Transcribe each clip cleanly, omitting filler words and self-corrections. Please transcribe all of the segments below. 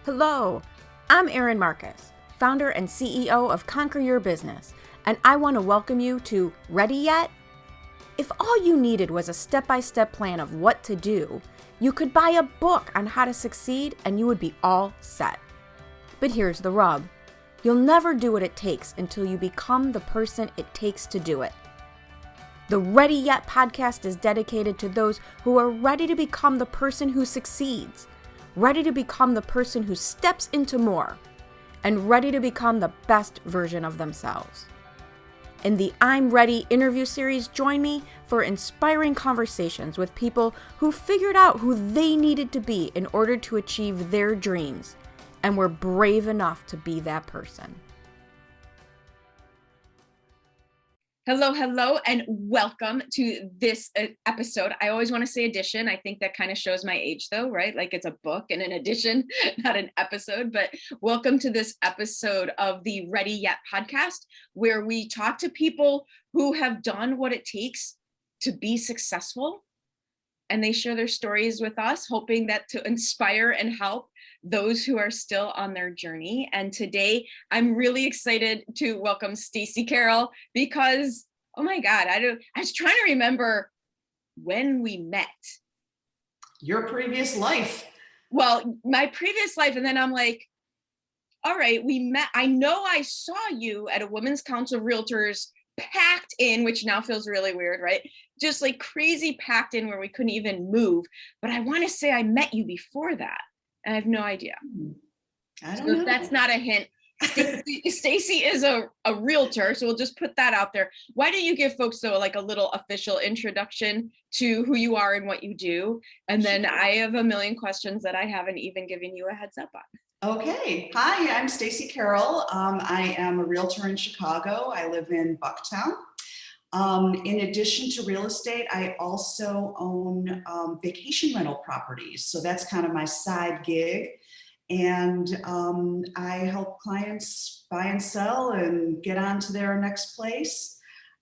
Hello, I'm Erin Marcus, founder and CEO of Conquer Your Business, and I want to welcome you to Ready Yet? If all you needed was a step-by-step plan of what to do, you could buy a book on how to succeed and you would be all set. But here's the rub. You'll never do what it takes until you become the person it takes to do it. The Ready Yet podcast is dedicated to those who are ready to become the person who succeeds, ready to become the person who steps into more, and ready to become the best version of themselves. In the I'm Ready interview series, join me for inspiring conversations with people who figured out who they needed to be in order to achieve their dreams, and were brave enough to be that person. Hello, and welcome to this episode. I always want to say edition. I think that kind of shows my age though, right? Like it's a book and an edition, not an episode, but welcome to this episode of the Ready Yet podcast, where we talk to people who have done what it takes to be successful. And they share their stories with us, hoping that to inspire and help those who are still on their journey. And today I'm really excited to welcome Stacy Karel because, oh my God, I was trying to remember when we met. Your previous life. Well, my previous life. And then I'm like, all right, we met. I know I saw you at a Women's Council of Realtors packed in, which now feels really weird, right? Just like crazy packed in where we couldn't even move. But I want to say I met you before that. I have no idea. I don't know. If that's not a hint. Stacy is a realtor, so we'll just put that out there. Why don't you give folks though like a little official introduction to who you are and what you do, and then I have a million questions that I haven't even given you a heads up on. Okay. Hi, I'm Stacy Karel. I am a realtor in Chicago. I live in Bucktown. In addition to real estate, I also own vacation rental properties. So that's kind of my side gig. And I help clients buy and sell and get on to their next place.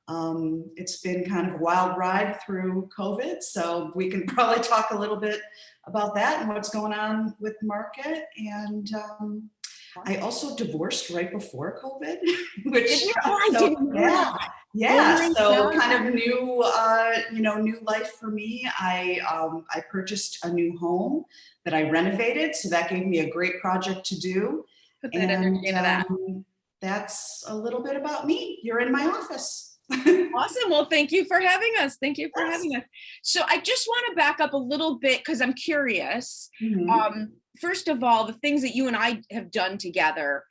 It's been kind of a wild ride through COVID. So we can probably talk a little bit about that and what's going on with the market. And I also divorced right before COVID, which so kind of new life for me. I purchased a new home that I renovated, so that gave me a great project to do. Put that energy into that. That's a little bit about me. You're in my office. Awesome. Well, thank you for having us. So I just want to back up a little bit because I'm curious. Mm-hmm. First of all, the things that you and I have done together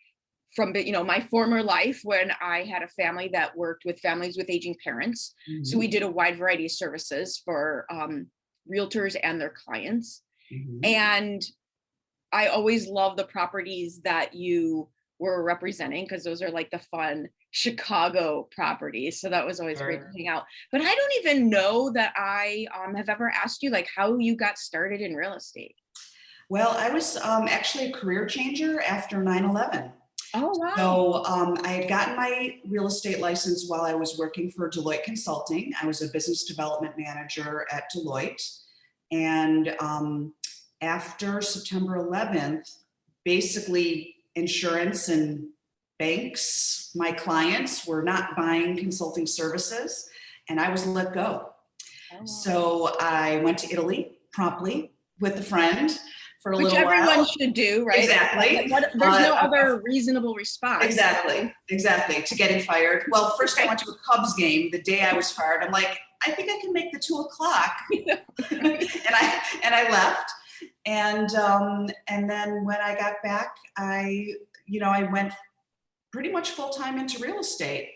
from my former life when I had a family that worked with families with aging parents. Mm-hmm. So we did a wide variety of services for realtors and their clients. Mm-hmm. And I always love the properties that you were representing because those are like the fun Chicago properties. So that was always great to hang out. But I don't even know that I have ever asked you like how you got started in real estate. Well, I was actually a career changer after 9/11. Oh, wow. So I had gotten my real estate license while I was working for Deloitte Consulting. I was a business development manager at Deloitte. And after September 11th, basically insurance and banks, my clients were not buying consulting services, and I was let go. Oh, wow. So I went to Italy promptly with a friend. Which everyone should do, right? Exactly. There's no other reasonable response. Exactly. To getting fired. Well, first I went to a Cubs game the day I was fired. I'm like, I think I can make the 2:00. and I left. And then when I got back, I went pretty much full time into real estate,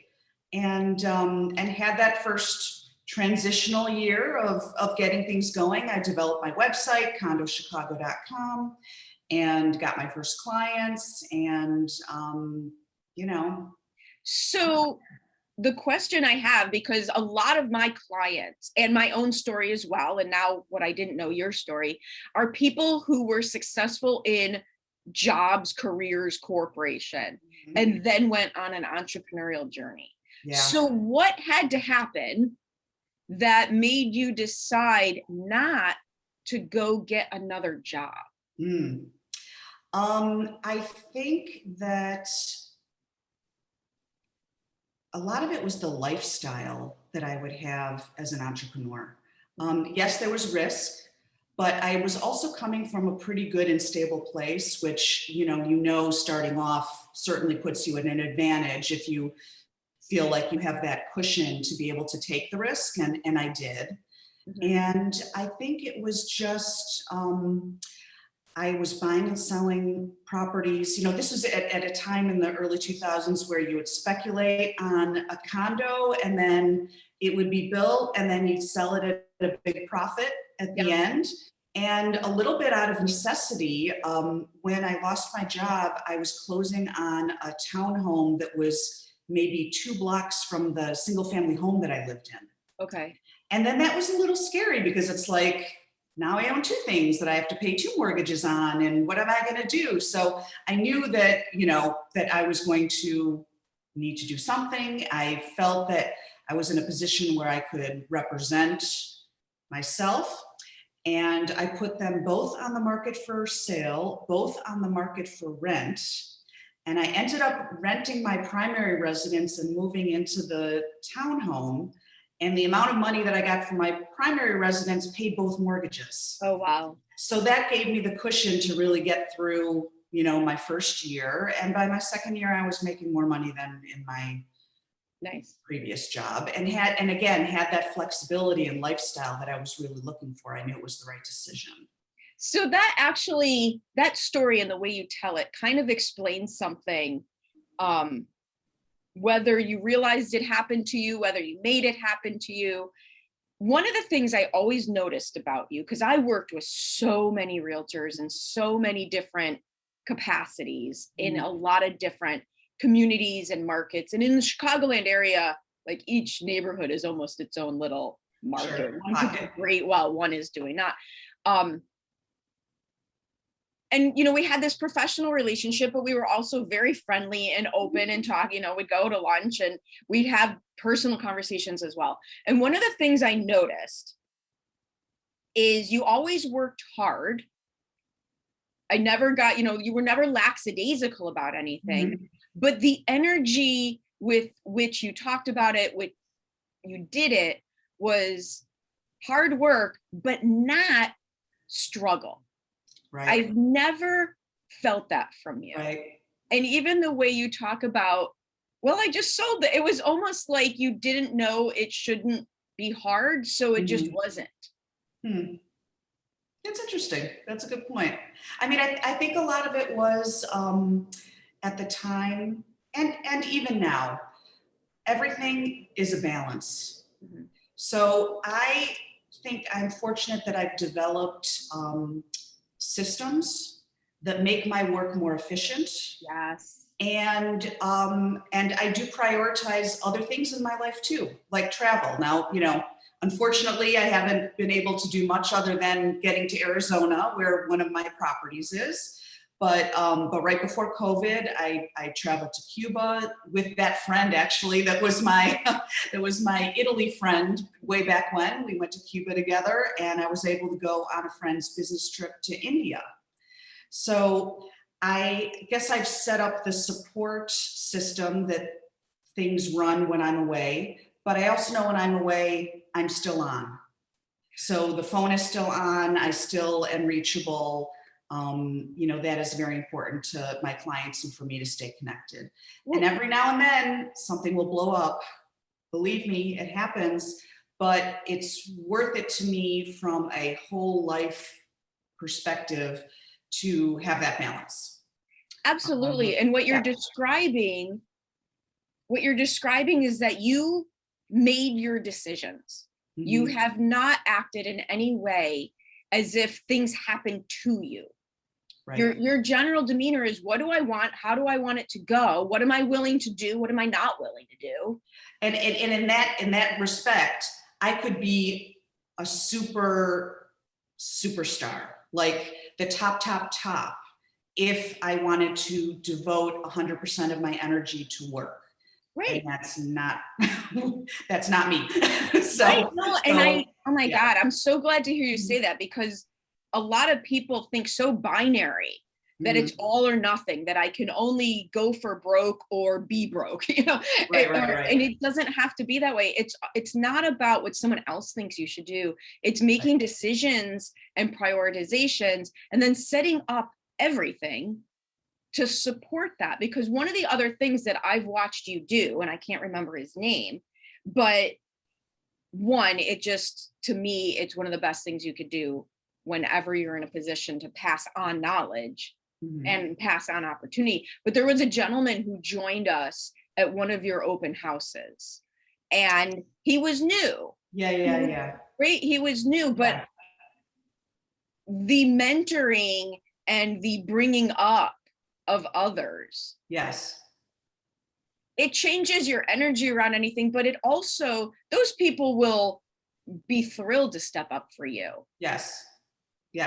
and had that first transitional year of getting things going. I developed my website, condochicago.com, and got my first clients, and So the question I have, because a lot of my clients and my own story as well, and now what I didn't know, your story, are people who were successful in jobs, careers, corporation, mm-hmm. and then went on an entrepreneurial journey. Yeah. So what had to happen that made you decide not to go get another job? I think that a lot of it was the lifestyle that I would have as an entrepreneur. Yes, there was risk, but I was also coming from a pretty good and stable place, which, starting off certainly puts you at an advantage if you feel like you have that cushion to be able to take the risk. And I did. Mhm. And I think it was just, I was buying and selling properties. This was at a time in the early 2000s where you would speculate on a condo and then it would be built and then you'd sell it at a big profit at the end. And a little bit out of necessity, when I lost my job, I was closing on a townhome that was maybe 2 blocks from the single family home that I lived in. Okay. And then that was a little scary because it's like, now I own 2 things that I have to pay 2 mortgages on, and what am I going to do? So I knew that, that I was going to need to do something. I felt that I was in a position where I could represent myself, and I put them both on the market for sale, both on the market for rent. And I ended up renting my primary residence and moving into the townhome. And the amount of money that I got from my primary residence paid both mortgages. Oh, wow. So that gave me the cushion to really get through, my first year. And by my second year, I was making more money than in my previous job, and had that flexibility and lifestyle that I was really looking for. I knew it was the right decision. So that story and the way you tell it kind of explains something, whether you realized it happened to you, whether you made it happen to you. One of the things I always noticed about you, because I worked with so many realtors in so many different capacities in a lot of different communities and markets. And in the Chicagoland area, like each neighborhood is almost its own little market. Sure. One could do great while one is doing not. And, we had this professional relationship, but we were also very friendly and open and talking. We'd go to lunch and we'd have personal conversations as well. And one of the things I noticed is you always worked hard. I never got, you were never lackadaisical about anything, but the energy with which you talked about it, with you did it, was hard work, but not struggle. Right. I've never felt that from you. Right. And even the way you talk about, well, I just sold it. It was almost like you didn't know it shouldn't be hard, so it just wasn't. That's interesting. That's a good point. I mean, I think a lot of it was at the time, and even now, everything is a balance. So I think I'm fortunate that I've developed systems that make my work more efficient. Yes. And I do prioritize other things in my life too, like travel. Now, unfortunately, I haven't been able to do much other than getting to Arizona, where one of my properties is. But right before COVID, I traveled to Cuba with that friend. Actually, that was my Italy friend way back when. We went to Cuba together, and I was able to go on a friend's business trip to India. So I guess I've set up the support system that things run when I'm away. But I also know when I'm away, I'm still on. So the phone is still on. I still am reachable. That is very important to my clients and for me to stay connected. And every now and then something will blow up. Believe me, it happens, but it's worth it to me from a whole life perspective to have that balance. Absolutely. And what you're describing is that you made your decisions. You have not acted in any way as if things happen to you. Right. Your general demeanor is, what do I want? How do I want it to go? What am I willing to do? What am I not willing to do? And in that respect, I could be a superstar, like the top, if I wanted to devote 100% of my energy to work. Right. And that's not me. Oh my God, I'm so glad to hear you say that, because a lot of people think so binary that it's all or nothing, that I can only go for broke or be broke, Right, right, right. and it doesn't have to be that way. It's not about what someone else thinks you should do. It's making decisions and prioritizations and then setting up everything to support that. Because one of the other things that I've watched you do, and I can't remember his name, but one, it just, to me, it's one of the best things you could do whenever you're in a position to pass on knowledge and pass on opportunity. But there was a gentleman who joined us at one of your open houses, and he was new. Yeah. Right? He was new, but the mentoring and the bringing up of others. Yes. It changes your energy around anything, but it also, those people will be thrilled to step up for you. Yes.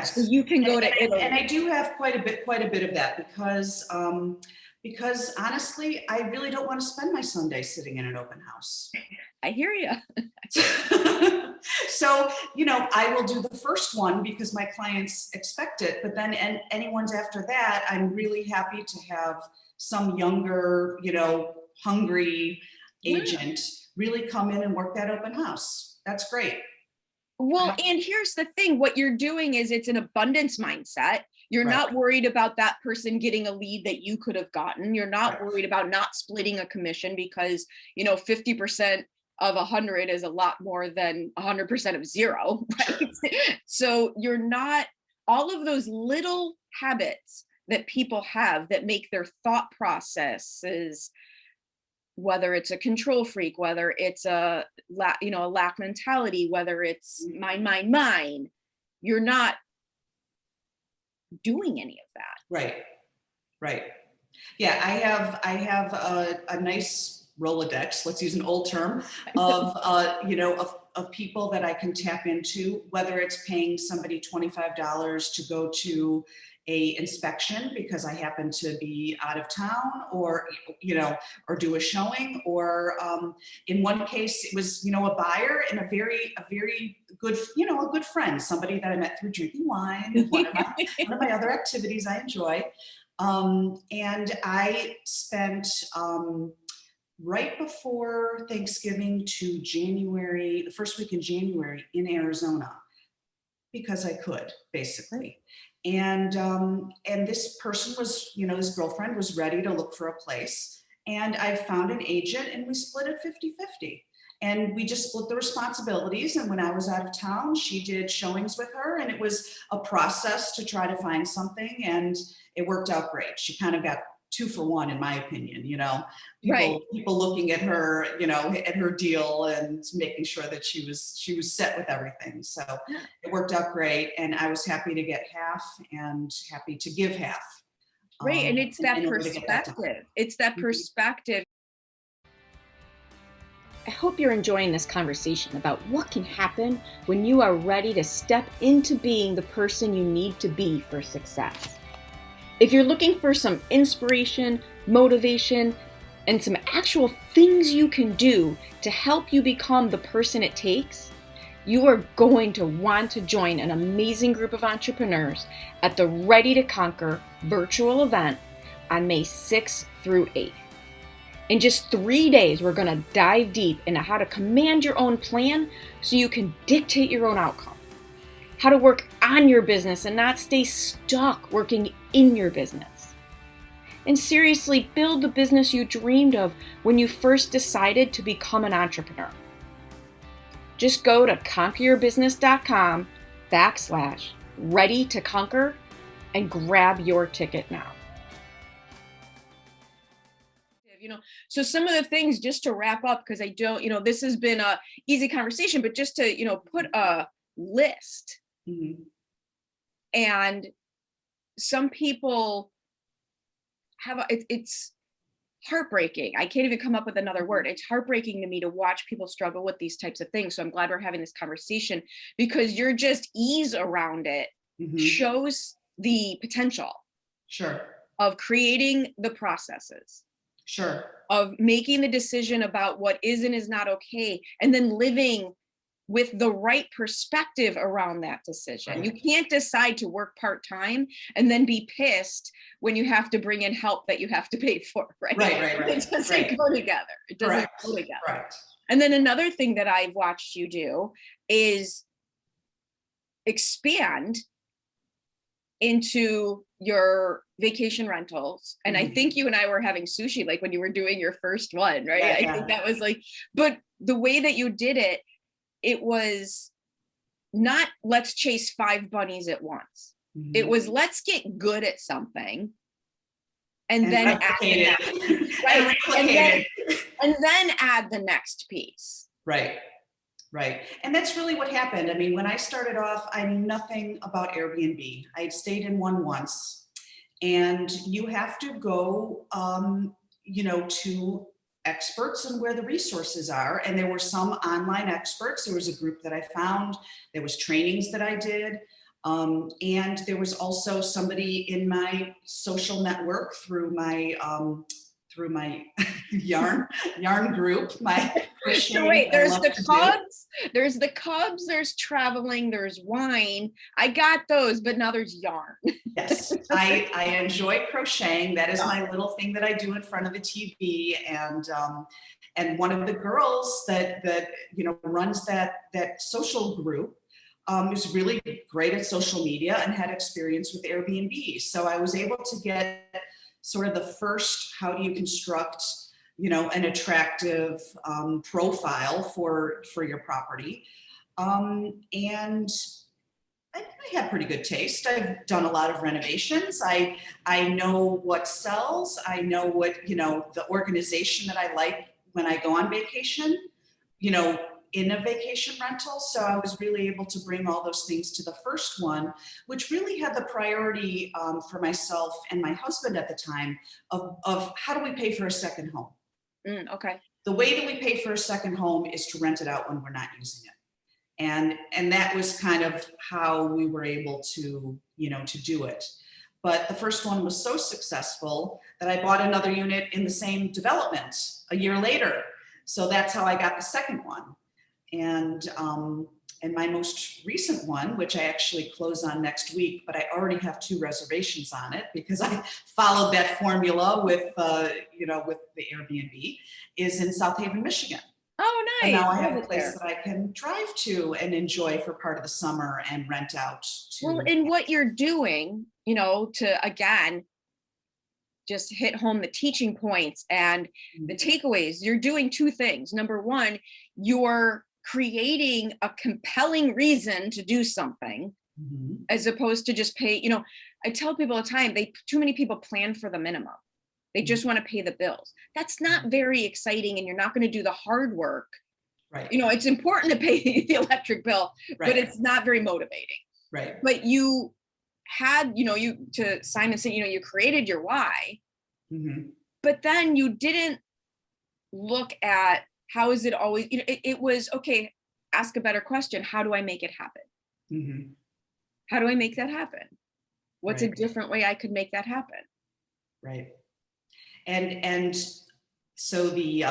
So you can go to Italy. And I do have quite a bit of that because honestly, I really don't want to spend my Sunday sitting in an open house. I hear you. So, I will do the first one because my clients expect it, but then anyone's after that, I'm really happy to have some younger, hungry agent really come in and work that open house. That's great. Well, and here's the thing, what you're doing is it's an abundance mindset. You're not worried about that person getting a lead that you could have gotten. You're not worried about not splitting a commission because, 50% of 100 is a lot more than 100% of zero, right? So you're not, all of those little habits that people have that make their thought processes, whether it's a control freak, whether it's a lack mentality, whether it's mine, you're not doing any of that. Right. Yeah, I have a nice Rolodex, let's use an old term, of of people that I can tap into, whether it's paying somebody $25 to go to a inspection because I happen to be out of town, or or do a showing, or in one case it was a buyer and a very good a good friend, somebody that I met through drinking wine and one of my other activities I enjoy, and I spent right before Thanksgiving to January, the first week in January, in Arizona, because I could, basically. And this person was, this girlfriend was ready to look for a place. And I found an agent and we split it 50-50. And we just split the responsibilities. And when I was out of town, she did showings with her. And it was a process to try to find something. And it worked out great. She kind of got 2 for 1, in my opinion, people looking at her, at her deal and making sure that she was set with everything. So it worked out great. And I was happy to get half and happy to give half. Right. And it's that perspective. It's that perspective. I hope you're enjoying this conversation about what can happen when you are ready to step into being the person you need to be for success. If you're looking for some inspiration, motivation, and some actual things you can do to help you become the person it takes, you are going to want to join an amazing group of entrepreneurs at the Ready to Conquer virtual event on May 6th through 8th. In just 3 days, we're going to dive deep into how to command your own plan so you can dictate your own outcome. How to work on your business and not stay stuck working in your business. And seriously, build the business you dreamed of when you first decided to become an entrepreneur. Just go to conqueryourbusiness.com/ready to conquer and grab your ticket now. So some of the things, just to wrap up, because I don't, this has been a easy conversation, but just to, put a list. Mm-hmm. And some people have, it's heartbreaking. I can't even come up with another word. It's heartbreaking to me to watch people struggle with these types of things. So I'm glad we're having this conversation, because your just ease around it shows the potential. Sure. Of creating the processes. Sure. Of making the decision about what is and is not okay, and then living with the right perspective around that decision. Right. You can't decide to work part-time and then be pissed when you have to bring in help that you have to pay for, right? Right. It doesn't go together. It doesn't go together. Right. And then another thing that I've watched you do is expand into your vacation rentals. And I think you and I were having sushi, like when you were doing your first one, right? I think that was like, but the way that you did it, it was not let's chase 5 bunnies at once. It was let's get good at something and then add the next, right? and then add the next piece. Right. Right. And that's really what happened. I mean, when I started off, I knew nothing about Airbnb. I had stayed in one once, and you have to go, to experts and where the resources are. And there were some online experts. There was a group that I found. There was trainings that I did. And there was also somebody in my social network through my yarn group, so wait, there's the Cubs, there's traveling, there's wine. I got those, but now there's yarn. Yes, I enjoy crocheting. That is my little thing that I do in front of the TV. And one of the girls that runs that social group is really great at social media and had experience with Airbnb. So I was able to get sort of the first, how do you construct, an attractive profile for your property. And I have pretty good taste. I've done a lot of renovations. I know what sells. I know what, the organization that I like when I go on vacation, in a vacation rental. So I was really able to bring all those things to the first one, which really had the priority for myself and my husband at the time of how do we pay for a second home? Okay. The way that we pay for a second home is to rent it out when we're not using it. And that was kind of how we were able to, to do it. But the first one was so successful that I bought another unit in the same development a year later. So that's how I got the second one. And my most recent one, which I actually close on next week, but I already have 2 reservations on it because I followed that formula with the Airbnb, is in South Haven, Michigan. Oh, nice. And now I have a place that I can drive to and enjoy for part of the summer and rent out to. Well, in what you're doing, to, again, just hit home the teaching points and the takeaways, you're doing 2 things. Number one, you're creating a compelling reason to do something as opposed to just pay. I tell people all the time, too many people plan for the minimum. They just want to pay the bills. That's not very exciting, and you're not going to do the hard work. Right. It's important to pay the electric bill, but it's not very motivating. Right. But you had, to Simon said, you created your why, but then you didn't look at how is it always, it was, okay, ask a better question. How do I make it happen? How do I make that happen? What's a different way I could make that happen? Right. And so the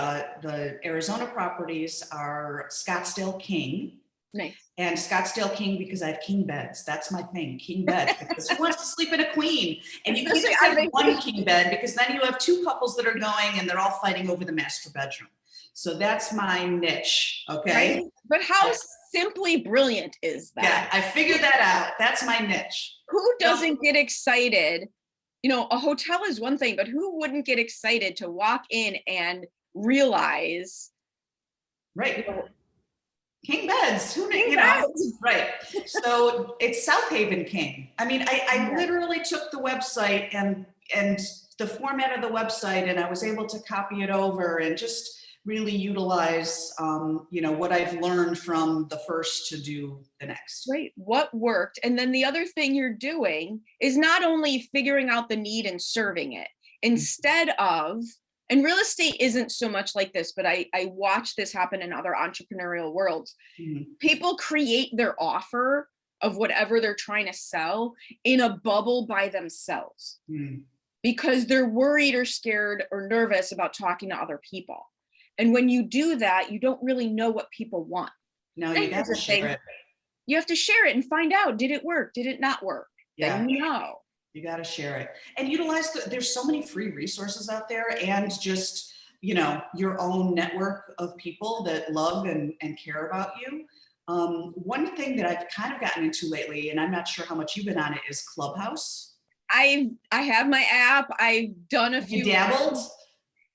Arizona properties are Scottsdale King. Nice. And Scottsdale King because I have king beds. That's my thing, king beds. Because who wants to sleep in a queen? And you can't have one king bed because then you have 2 couples that are going and they're all fighting over the master bedroom. So that's my niche, okay? Right? But how simply brilliant is that? Yeah, I figured that out. That's my niche. Who doesn't get excited? A hotel is one thing, but who wouldn't get excited to walk in and realize, right? King beds. Who king beds. Right. So it's South Haven King. I mean, I literally took the website and the format of the website, and I was able to copy it over and just really utilize, what I've learned from the first to do the next. Right. What worked. And then the other thing you're doing is not only figuring out the need and serving it instead of, and real estate isn't so much like this, but I watch this happen in other entrepreneurial worlds. People create their offer of whatever they're trying to sell in a bubble by themselves because they're worried or scared or nervous about talking to other people. And when you do that, you don't really know what people want. No, you And got here's to the share thing. it. You have to share it and find out, did it work? Did it not work? Yeah. Then you know. You got to share it and utilize there's so many free resources out there, and just, you know, your own network of people that love and care about you. One thing that I've kind of gotten into lately, and I'm not sure how much you've been on it, is Clubhouse. I have my app. I've done a Have you few. dabbled?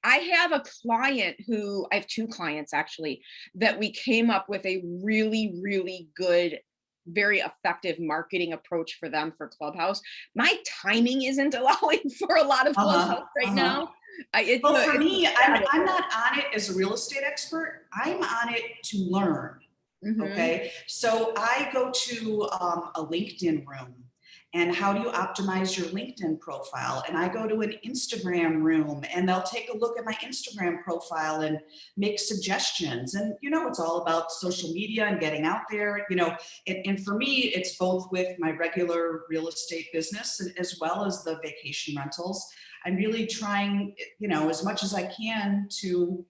I have a client who, I have two clients actually, that we came up with a really, really good, very effective marketing approach for them for Clubhouse. My timing isn't allowing for a lot of Clubhouse right now. Well, for me, I'm not on it as a real estate expert. I'm on it to learn. Okay, so I go to a LinkedIn room, and how do you optimize your LinkedIn profile? And I go to an Instagram room, and they'll take a look at my Instagram profile and make suggestions. And, you know, it's all about social media and getting out there, you know, and for me, it's both with my regular real estate business as well as the vacation rentals. I'm really trying, you know, as much as I can to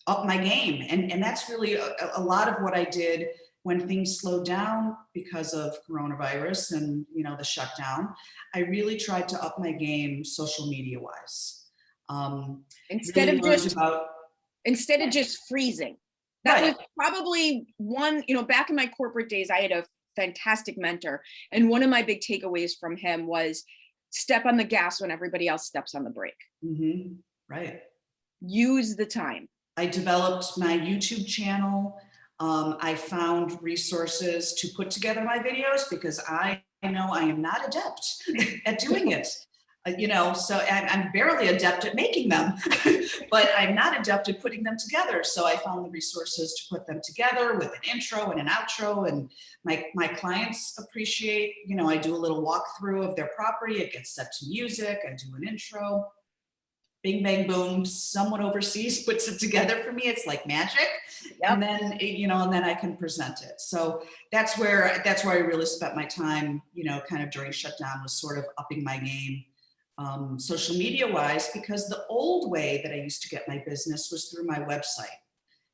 up my game. And that's really a lot of what I did when things slowed down because of coronavirus and, you know, the shutdown. I really tried to up my game social media wise. Instead Really of learned just about, instead of just freezing. That right. was probably one, you know, back in my corporate days, I had a fantastic mentor. And one of my big takeaways from him was step on the gas when everybody else steps on the brake. Mm-hmm. Right. Use the time. I developed my YouTube channel. I found resources to put together my videos because I know I am not adept at doing it. You know, so I'm barely adept at making them, but I'm not adept at putting them together. So I found the resources to put them together with an intro and an outro, and my clients appreciate, you know, I do a little walkthrough of their property. It gets set to music. I do an intro. Bing, bang, boom, someone overseas puts it together for me. It's like magic. Yep. And then, you know, and then I can present it. So that's where I really spent my time, you know, kind of during shutdown, was sort of upping my game, social media wise, because the old way that I used to get my business was through my website.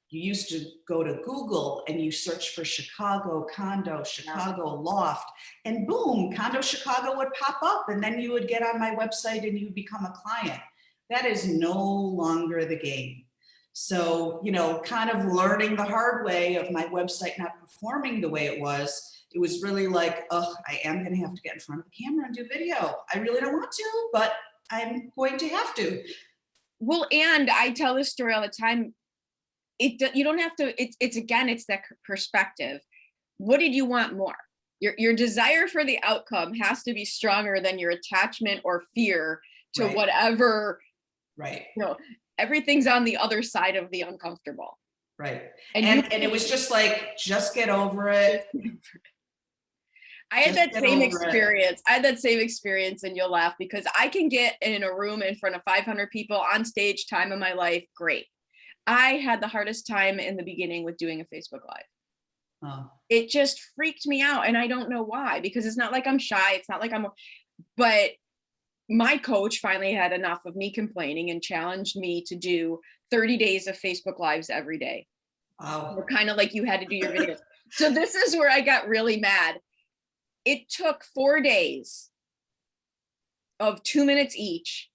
You used to go to Google and you search for Chicago condo, Chicago loft, and boom, Condo Chicago would pop up, and then you would get on my website and you would become a client. That is no longer the game. So, you know, kind of learning the hard way of my website not performing the way it was really like, oh, I am going to have to get in front of the camera and do video. I really don't want to, but I'm going to have to. Well, and I tell this story all the time. You don't have to, it's again, it's that perspective. What did you want more? Your desire for the outcome has to be stronger than your attachment or fear to right. whatever. Right. You know, everything's on the other side of the uncomfortable. Right. And it was just like, just get over it. I had that same experience. I had that same experience, and you'll laugh because I can get in a room in front of 500 people on stage, time of my life. Great. I had the hardest time in the beginning with doing a Facebook Live. Oh. It just freaked me out. And I don't know why, because it's not like I'm shy. It's not like but my coach finally had enough of me complaining and challenged me to do 30 days of Facebook Lives every day. Wow. Kind of like you had to do your videos. So this is where I got really mad. It took 4 days of 2 minutes each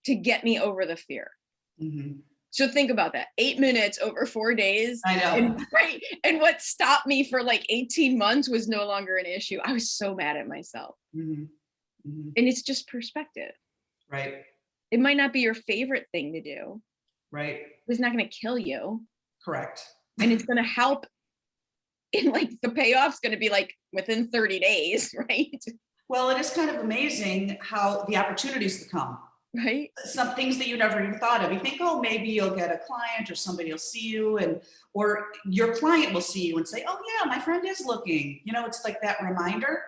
to get me over the fear. Mm-hmm. So think about that. 8 minutes over 4 days. I know. And, right. And what stopped me for like 18 months was no longer an issue. I was so mad at myself. Mm-hmm. Mm-hmm. And it's just perspective. Right. It might not be your favorite thing to do. Right. It's not going to kill you. Correct. And it's going to help. And like the payoff's going to be like within 30 days, right? Well, it is kind of amazing how the opportunities that come. Right. Some things that you never even thought of. You think, oh, maybe you'll get a client or somebody will see you, or your client will see you and say, oh yeah, my friend is looking. You know, it's like that reminder.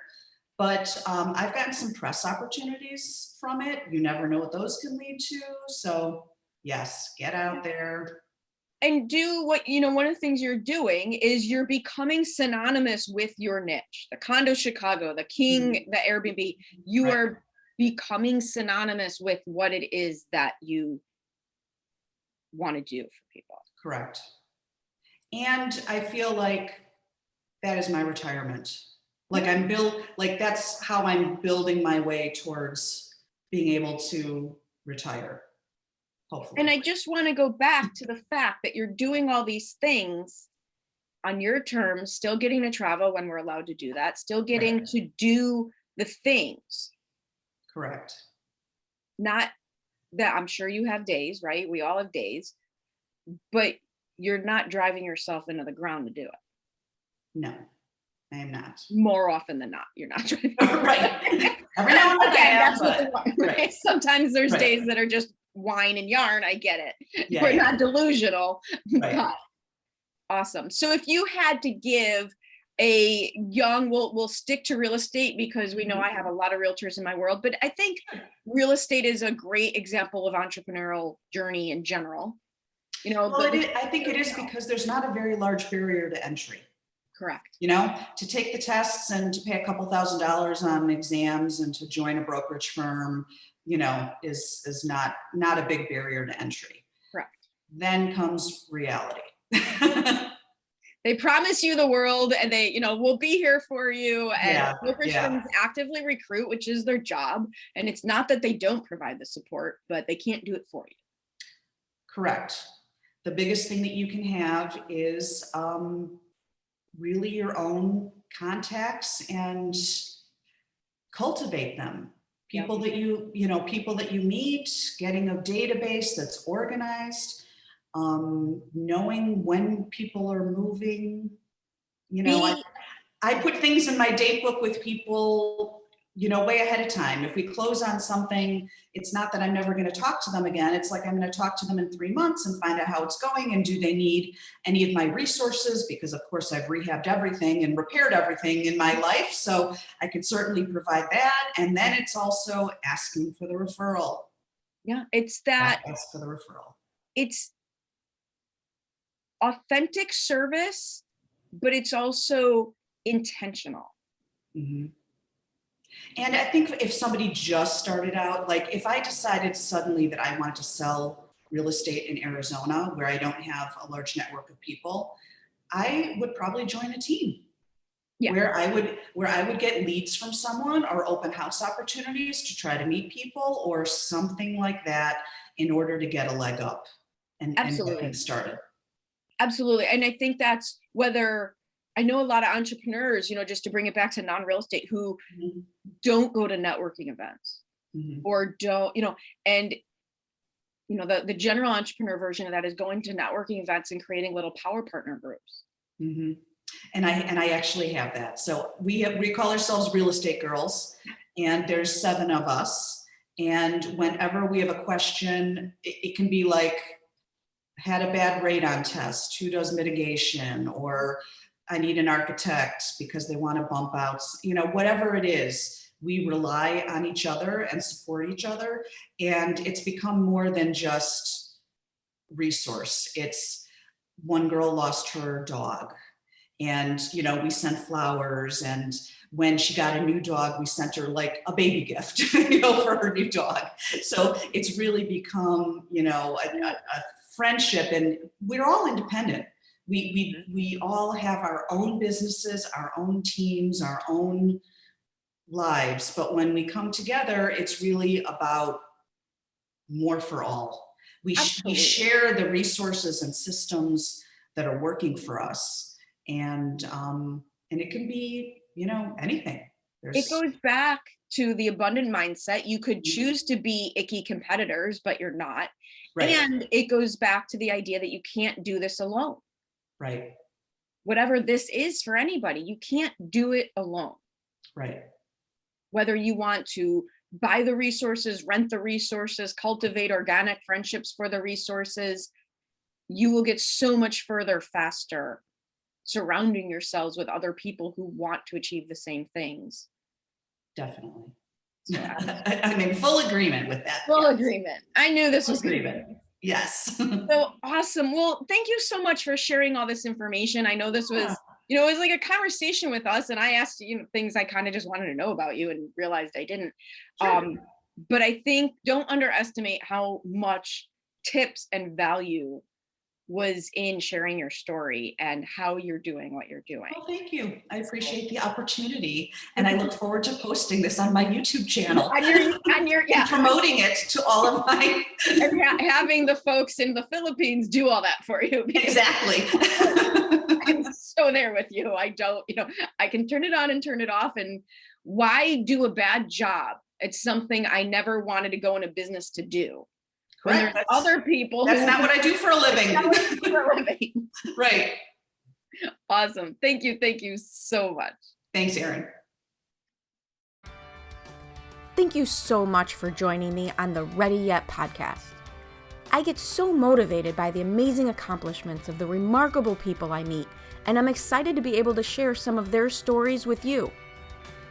But I've gotten some press opportunities from it. You never know what those can lead to. So yes, get out there. And do what, you know, one of the things you're doing is you're becoming synonymous with your niche. The Condo Chicago, the King, the Airbnb. You right. are becoming synonymous with what it is that you want to do for people. Correct. And I feel like that is my retirement. Like that's how I'm building my way towards being able to retire, hopefully. And I just want to go back to the fact that you're doing all these things on your terms, still getting to travel when we're allowed to do that, still getting Right. to do the things. Correct. Not that I'm sure you have days, right? We all have days, but you're not driving yourself into the ground to do it. No, I am not. More often than not, you're not driving. Right. Every now and then Okay, I am, that's what but they want, right? Sometimes there's Right. days that are just wine and yarn. I get it. Yeah, We're yeah. not delusional, Right. but awesome. So if you had to give a young, we'll stick to real estate because we know I have a lot of realtors in my world, but I think real estate is a great example of entrepreneurial journey in general. You know, Well, I think it is because there's not a very large barrier to entry. correct. You know, to take the tests and to pay a couple $1,000s on exams and to join a brokerage firm, you know, is not a big barrier to entry. Correct. Then comes reality. They promise you the world and they, we'll be here for you. And Yeah, brokerage yeah. firms actively recruit, which is their job. And it's not that they don't provide the support, but they can't do it for you. Correct. The biggest thing that you can have is really your own contacts and cultivate them. People that people that you meet, getting a database that's organized, knowing when people are moving. I put things in my date book with people, way ahead of time. If we close on something, it's not that I'm never going to talk to them again. It's like I'm going to talk to them in 3 months and find out how it's going. And do they need any of my resources? Because of course I've rehabbed everything and repaired everything in my life. So I could certainly provide that. And then it's also asking for the referral. Yeah, it's that. Ask for the referral. It's authentic service, but it's also intentional. Mm-hmm. And I think if somebody just started out, like if I decided suddenly that I wanted to sell real estate in Arizona where I don't have a large network of people, I would probably join a team. Yeah. Where I would get leads from someone or open house opportunities to try to meet people or something like that in order to get a leg up and get started. Absolutely. And I think that's whether I know a lot of entrepreneurs, just to bring it back to non-real estate, who don't go to networking events or don't, and the general entrepreneur version of that is going to networking events and creating little power partner groups. Mm-hmm. And I actually have that. So we call ourselves Real Estate Girls, and there's 7 of us. And whenever we have a question, it can be like, had a bad radon test, who does mitigation, or I need an architect because they want to bump out, whatever it is, we rely on each other and support each other. And it's become more than just resource. It's one girl lost her dog and, we sent flowers, and when she got a new dog, we sent her like a baby gift, for her new dog. So it's really become, a friendship, and we're all independent. We all have our own businesses, our own teams, our own lives. But when we come together, it's really about more for all. We share the resources and systems that are working for us. And it can be, anything. It goes back to the abundant mindset. You could choose to be icky competitors, but you're not. Right. And it goes back to the idea that you can't do this alone. Right. Whatever this is for anybody, you can't do it alone. Right. Whether you want to buy the resources, rent the resources, cultivate organic friendships for the resources, you will get so much further faster surrounding yourselves with other people who want to achieve the same things. Definitely. I'm in full agreement with that. Full agreement. I knew this was agreement. Yes. So awesome. Well, thank you so much for sharing all this information. I know this was, it was like a conversation with us, and I asked you things I kind of just wanted to know about you and realized I didn't. Sure. But I think don't underestimate how much tips and value was in sharing your story and how you're doing what you're doing. Well, thank you. I appreciate the opportunity, and I look forward to posting this on my YouTube channel. on your and promoting it to all of my and having the folks in the Philippines do all that for you. Exactly. I'm so there with you. I don't, I can turn it on and turn it off. And why do a bad job? It's something I never wanted to go into business to do. When there's other people. That's not what I do for a living. Right. Awesome. Thank you. Thank you so much. Thanks, Erin. Thank you so much for joining me on the Ready Yet podcast. I get so motivated by the amazing accomplishments of the remarkable people I meet, and I'm excited to be able to share some of their stories with you.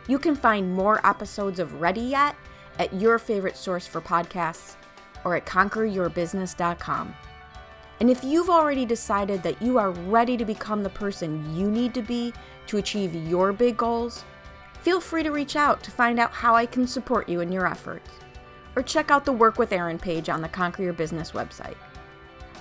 You can find more episodes of Ready Yet at your favorite source for podcasts or at conqueryourbusiness.com. And if you've already decided that you are ready to become the person you need to be to achieve your big goals, feel free to reach out to find out how I can support you in your efforts. Or check out the Work with Erin page on the Conquer Your Business website.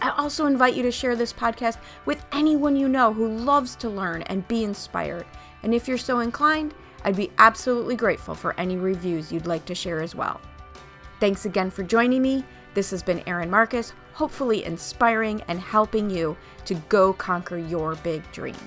I also invite you to share this podcast with anyone you know who loves to learn and be inspired. And if you're so inclined, I'd be absolutely grateful for any reviews you'd like to share as well. Thanks again for joining me. This has been Erin Marcus, hopefully inspiring and helping you to go conquer your big dreams.